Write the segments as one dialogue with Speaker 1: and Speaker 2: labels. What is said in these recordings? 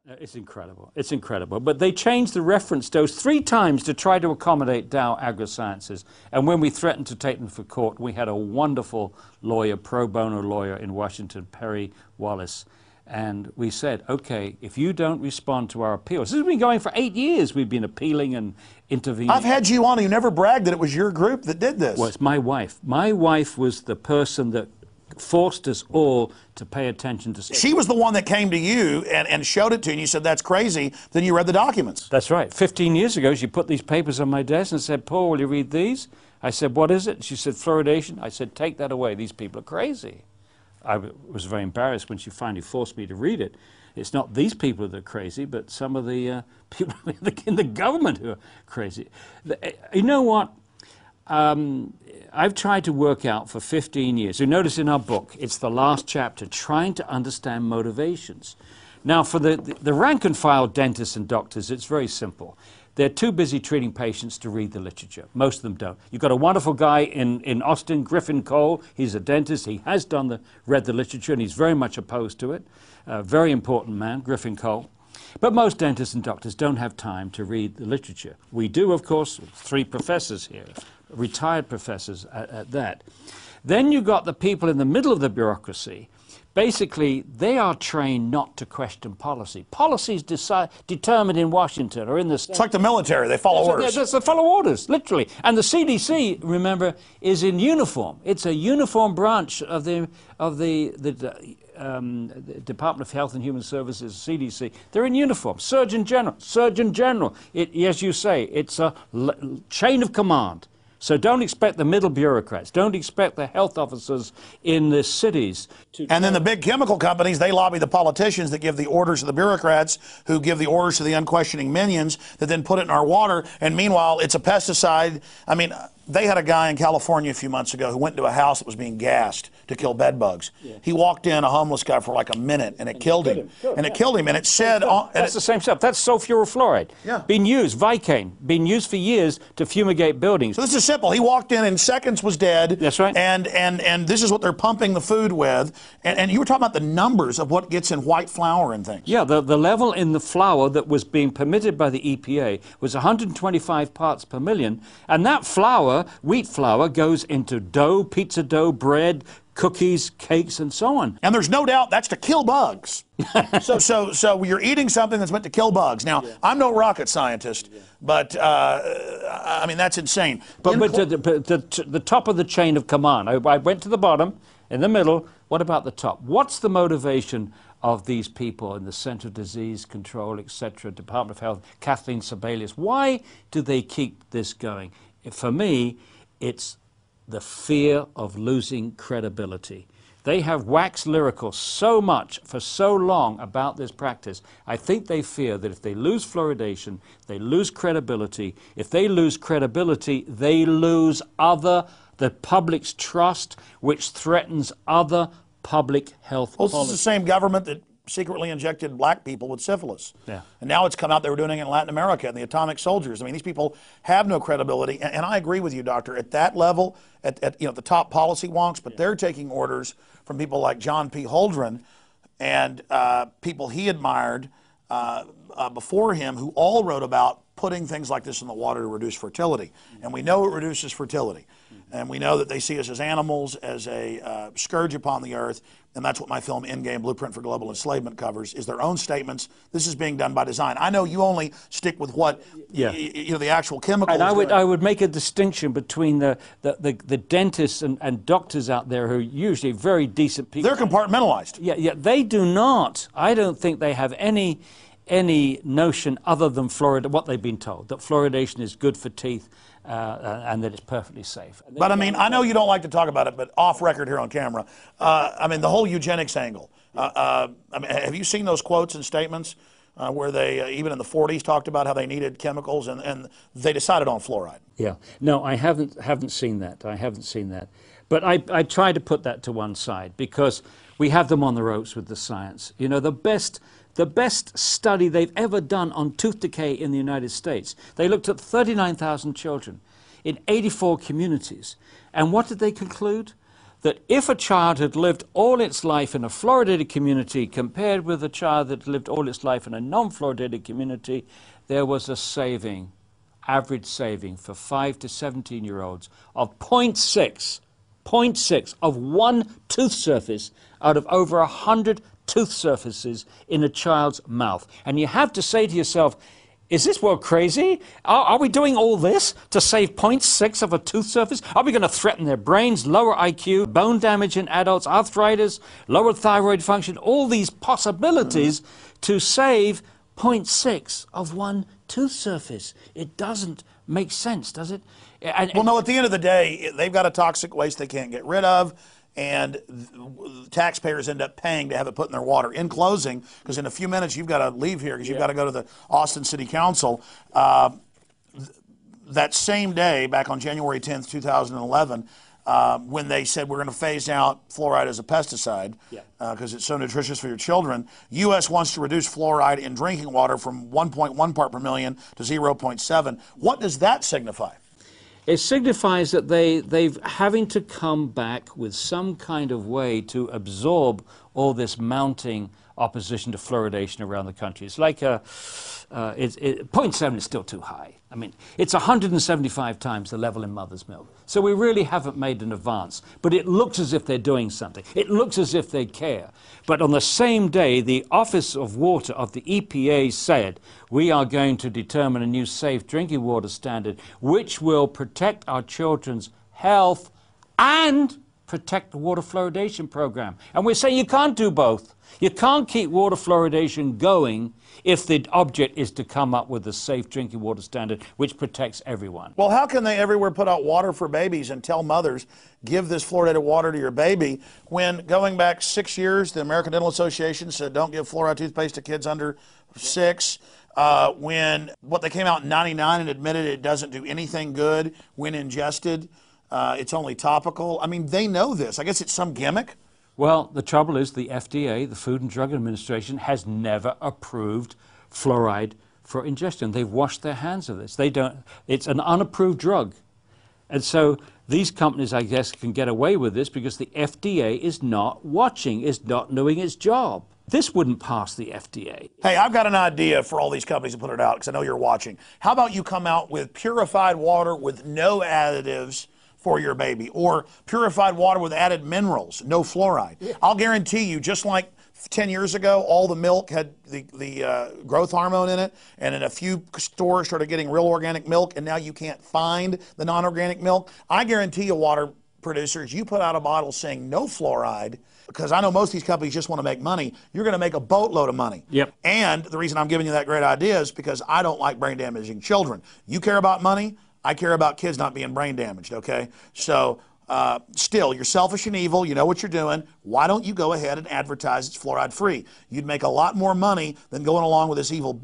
Speaker 1: It's incredible. It's incredible. But they changed the reference dose 3 times to try to accommodate Dow AgroSciences. And when we threatened to take them for court, we had a wonderful lawyer, pro bono lawyer in Washington, Perry Wallace. And we said, okay, if you don't respond to our appeals, this has been going for 8 years. We've been appealing and intervening.
Speaker 2: I've had you on. You never bragged that it was your group that did this.
Speaker 1: Well, it's my wife. My wife was the person that forced us all to pay attention to.
Speaker 2: She was the one that came to you and showed it to you, and you said, that's crazy. Then you read the documents.
Speaker 1: That's right. 15 years ago, she put these papers on my desk and said, Paul, will you read these? I said, what is it? She said, fluoridation. I said, take that away. These people are crazy. I was very embarrassed when she finally forced me to read it. It's not these people that are crazy, but some of the people in the government who are crazy. You know what? I've tried to work out for 15 years. You notice in our book, it's the last chapter, trying to understand motivations. Now, for the rank and file dentists and doctors, it's very simple. They're too busy treating patients to read the literature. Most of them don't. You've got a wonderful guy in Austin, Griffin Cole. He's a dentist. He has read the literature, and he's very much opposed to it. Very important man, Griffin Cole. But most dentists and doctors don't have time to read the literature. We do, of course, 3 professors here, retired professors at that. Then you've got the people in the middle of the bureaucracy. Basically, they are trained not to question policy. Policy is determined in Washington or in the state.
Speaker 2: It's like the military. They follow orders.
Speaker 1: They follow orders, literally. And the CDC, remember, is in uniform. It's a uniform branch of the Department of Health and Human Services, CDC. They're in uniform. Surgeon General. As you say, it's a chain of command. So don't expect the middle bureaucrats. Don't expect the health officers in the cities.
Speaker 2: And then the big chemical companies, they lobby the politicians that give the orders to the bureaucrats, who give the orders to the unquestioning minions that then put it in our water. And meanwhile, it's a pesticide. I mean, they had a guy in California a few months ago who went into a house that was being gassed to kill bed bugs. Yeah. He walked in, a homeless guy, for like a minute, and it killed him. And it killed him, and it said...
Speaker 1: That's the same stuff. That's sulfurofluoride.
Speaker 2: Yeah.
Speaker 1: Been used, Vicane, been used for years to fumigate buildings.
Speaker 2: So this is simple. He walked in seconds, was dead.
Speaker 1: That's right.
Speaker 2: And this is what they're pumping the food with. And you were talking about the numbers of what gets in white flour and things.
Speaker 1: Yeah, the level in the flour that was being permitted by the EPA was 125 parts per million. And that flour, wheat flour, goes into dough, pizza dough, bread, cookies, cakes, and so on.
Speaker 2: And there's no doubt that's to kill bugs. so you're eating something that's meant to kill bugs. Now, yeah. I'm no rocket scientist, yeah. But I mean, that's insane.
Speaker 1: But the top of the chain of command, I went to the bottom, in the middle. What about the top? What's the motivation of these people in the Center of Disease Control, etc., Department of Health, Kathleen Sebelius? Why do they keep this going? For me, it's the fear of losing credibility. They have waxed lyrical so much for so long about this practice. I think they fear that if they lose fluoridation, they lose credibility. If they lose credibility, they lose the public's trust, which threatens other public health policies.
Speaker 2: This is the same government that secretly injected black people with syphilis.
Speaker 1: Yeah.
Speaker 2: And now it's come out they were doing it in Latin America, and the atomic soldiers. I mean, these people have no credibility. And I agree with you, Doctor, at that level, at the top policy wonks, but they're taking orders from people like John P. Holdren and people he admired before him, who all wrote about putting things like this in the water to reduce fertility. And we know it reduces fertility. And we know that they see us as animals, as a scourge upon the earth. And that's what my film, Endgame, Blueprint for Global Enslavement, covers, is their own statements. This is being done by design. I know you only stick with what, the actual chemicals.
Speaker 1: And I would make a distinction between the dentists and doctors out there who are usually very decent people.
Speaker 2: They're compartmentalized.
Speaker 1: Yeah, they do not. I don't think they have any notion other than what they've been told, that fluoridation is good for teeth. And that it's perfectly safe.
Speaker 2: But I mean, I know you don't like to talk about it, but off record here on camera, I mean, the whole eugenics angle. I mean, have you seen those quotes and statements where they, even in the 40s, talked about how they needed chemicals and they decided on fluoride?
Speaker 1: Yeah. No, I haven't seen that. I haven't seen that. But I try to put that to one side because we have them on the ropes with the science. You know, the best study they've ever done on tooth decay in the United States. They looked at 39,000 children in 84 communities. And what did they conclude? that if a child had lived all its life in a fluoridated community compared with a child that lived all its life in a non-fluoridated community, there was a saving, average saving for 5 to 17-year-olds of 0.6 of one tooth surface out of over 100 tooth surfaces in a child's mouth. And you have to say to yourself, is this world crazy? Are we doing all this to save 0.6 of a tooth surface? Are we going to threaten their brains, lower IQ, bone damage in adults, arthritis, lower thyroid function, all these possibilities to save 0.6 of one tooth surface? It doesn't make sense, does it?
Speaker 2: Well, no, at the end of the day, they've got a toxic waste they can't get rid of, and taxpayers end up paying to have it put in their water. In closing, because in a few minutes you've got to leave here because you've got to go to the Austin City Council, that same day, back on January 10th, 2011, when they said we're going to phase out fluoride as a pesticide because it's so nutritious for your children, U.S. wants to reduce fluoride in drinking water from 1.1 part per million to 0.7. What does that signify?
Speaker 1: It signifies that they've having to come back with some kind of way to absorb all this mounting opposition to fluoridation around the country. It's like 0.7 is still too high. I mean, it's 175 times the level in mother's milk. So we really haven't made an advance. But it looks as if they're doing something. It looks as if they care. But on the same day, the Office of Water of the EPA said, we are going to determine a new safe drinking water standard which will protect our children's health and protect the water fluoridation program. And we're saying you can't do both. You can't keep water fluoridation going if the object is to come up with a safe drinking water standard which protects everyone.
Speaker 2: Well, how can they everywhere put out water for babies and tell mothers, give this fluoridated water to your baby, when going back 6 years, the American Dental Association said don't give fluoride toothpaste to kids under 6. When what they came out in '99 and admitted it doesn't do anything good when ingested, it's only topical. I mean, they know this. I guess it's some gimmick.
Speaker 1: Well, the trouble is the FDA, the Food and Drug Administration, has never approved fluoride for ingestion. They've washed their hands of this. They don't. It's an unapproved drug. And so these companies, I guess, can get away with this because the FDA is not watching, is not doing its job. This wouldn't pass the FDA.
Speaker 2: Hey, I've got an idea for all these companies to put it out because I know you're watching. How about you come out with purified water with no additives for your baby, or purified water with added minerals, no fluoride? Yeah. I'll guarantee you, just like 10 years ago, all the milk had the growth hormone in it, and in a few stores started getting real organic milk, and now you can't find the non-organic milk. I guarantee you, water producers, you put out a bottle saying no fluoride, because I know most of these companies just want to make money, you're going to make a boatload of money.
Speaker 1: Yep.
Speaker 2: And the reason I'm giving you that great idea is because I don't like brain damaging children. You care about money, I care about kids not being brain damaged, okay? So still, you're selfish and evil. You know what you're doing. Why don't you go ahead and advertise it's fluoride free? You'd make a lot more money than going along with this evil,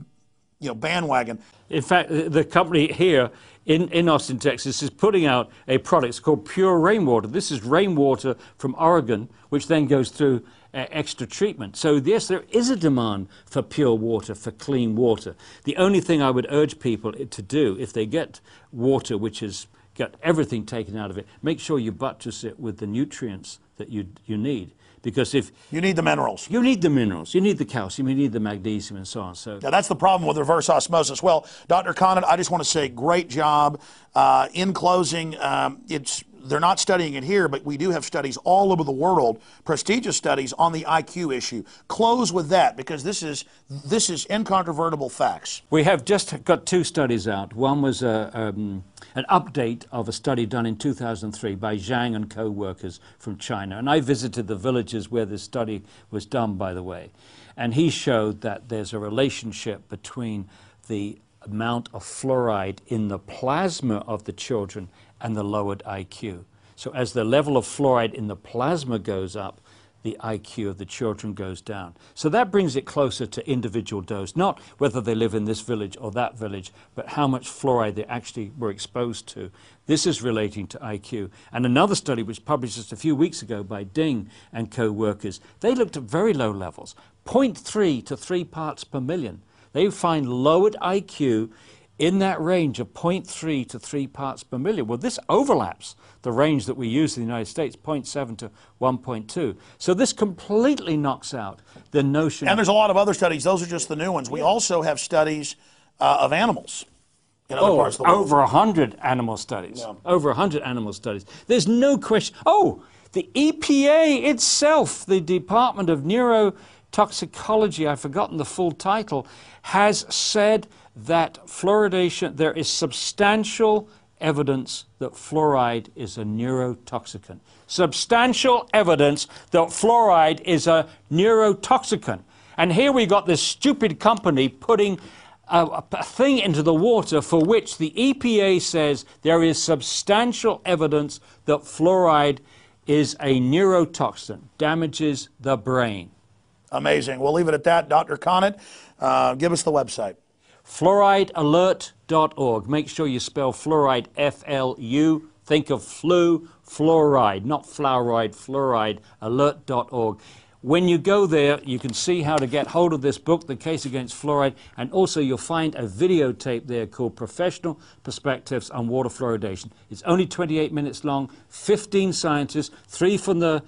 Speaker 2: bandwagon.
Speaker 1: In fact, the company here in Austin, Texas, is putting out a product. It's called Pure Rainwater. This is rainwater from Oregon, which then goes through extra treatment. So yes, there is a demand for pure water, for clean water. The only thing I would urge people to do, if they get water which has got everything taken out of it, make sure you buttress it with the nutrients that you need. Because if
Speaker 2: you need the minerals.
Speaker 1: You need the minerals. You need the calcium. You need the magnesium and so on. So
Speaker 2: now, that's the problem with reverse osmosis. Well, Dr. Condon, I just want to say great job. In closing, they're not studying it here, but we do have studies all over the world, prestigious studies on the IQ issue. Close with that, because this is incontrovertible facts.
Speaker 1: We have just got 2 studies out. One was an update of a study done in 2003 by Zhang and co-workers from China. And I visited the villages where this study was done, by the way. And he showed that there's a relationship between the amount of fluoride in the plasma of the children and the lowered IQ. So as the level of fluoride in the plasma goes up, the IQ of the children goes down. So that brings it closer to individual dose, not whether they live in this village or that village, but how much fluoride they actually were exposed to. This is relating to IQ. And another study which published just a few weeks ago by Ding and co-workers, they looked at very low levels, 0.3 to 3 parts per million. They find lowered IQ in that range of 0.3 to 3 parts per million. Well, this overlaps the range that we use in the United States, 0.7 to 1.2. So this completely knocks out the notion.
Speaker 2: And there's a lot of other studies. Those are just the new ones. We also have studies of animals in other parts of the world.
Speaker 1: Over 100 animal studies.
Speaker 2: Yeah.
Speaker 1: Over 100 animal studies. There's no question. Oh, the EPA itself, the Department of Neurotoxicology, I've forgotten the full title, has said that fluoridation, there is substantial evidence that fluoride is a neurotoxicant. Substantial evidence that fluoride is a neurotoxicant. And here we got this stupid company putting a thing into the water for which the EPA says there is substantial evidence that fluoride is a neurotoxin, damages the brain.
Speaker 2: Amazing. We'll leave it at that. Dr. Conant, give us the website.
Speaker 1: Fluoridealert.org. Make sure you spell fluoride F-L-U. Think of flu, fluoride, not fluoride, fluoride, alert.org. When you go there, you can see how to get hold of this book, The Case Against Fluoride, and also you'll find a videotape there called Professional Perspectives on Water Fluoridation. It's only 28 minutes long, 15 scientists, 3 from the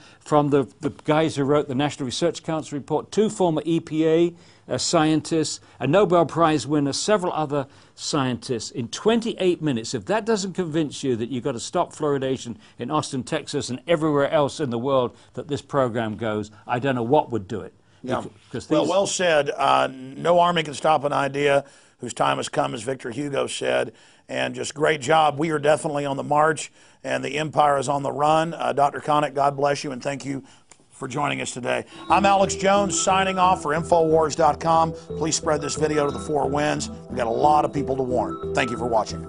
Speaker 1: guys who wrote the National Research Council report, 2 former EPA scientists, a Nobel Prize winner, several other scientists in 28 minutes. If that doesn't convince you that you've got to stop fluoridation in Austin, Texas, and everywhere else in the world that this program goes, I don't know what would do it.
Speaker 2: Yeah. Well said. No army can stop an idea whose time has come, as Victor Hugo said. And just great job. We are definitely on the march, and the empire is on the run. Dr. Conant, God bless you, and thank you for joining us today. I'm Alex Jones, signing off for Infowars.com. Please spread this video to the 4 winds. We've got a lot of people to warn. Thank you for watching.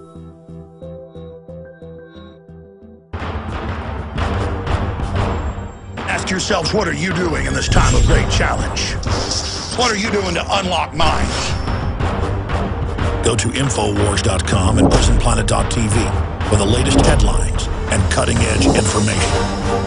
Speaker 2: Ask yourselves, what are you doing in this time of great challenge? What are you doing to unlock minds? Go to Infowars.com and PrisonPlanet.tv for the latest headlines and cutting-edge information.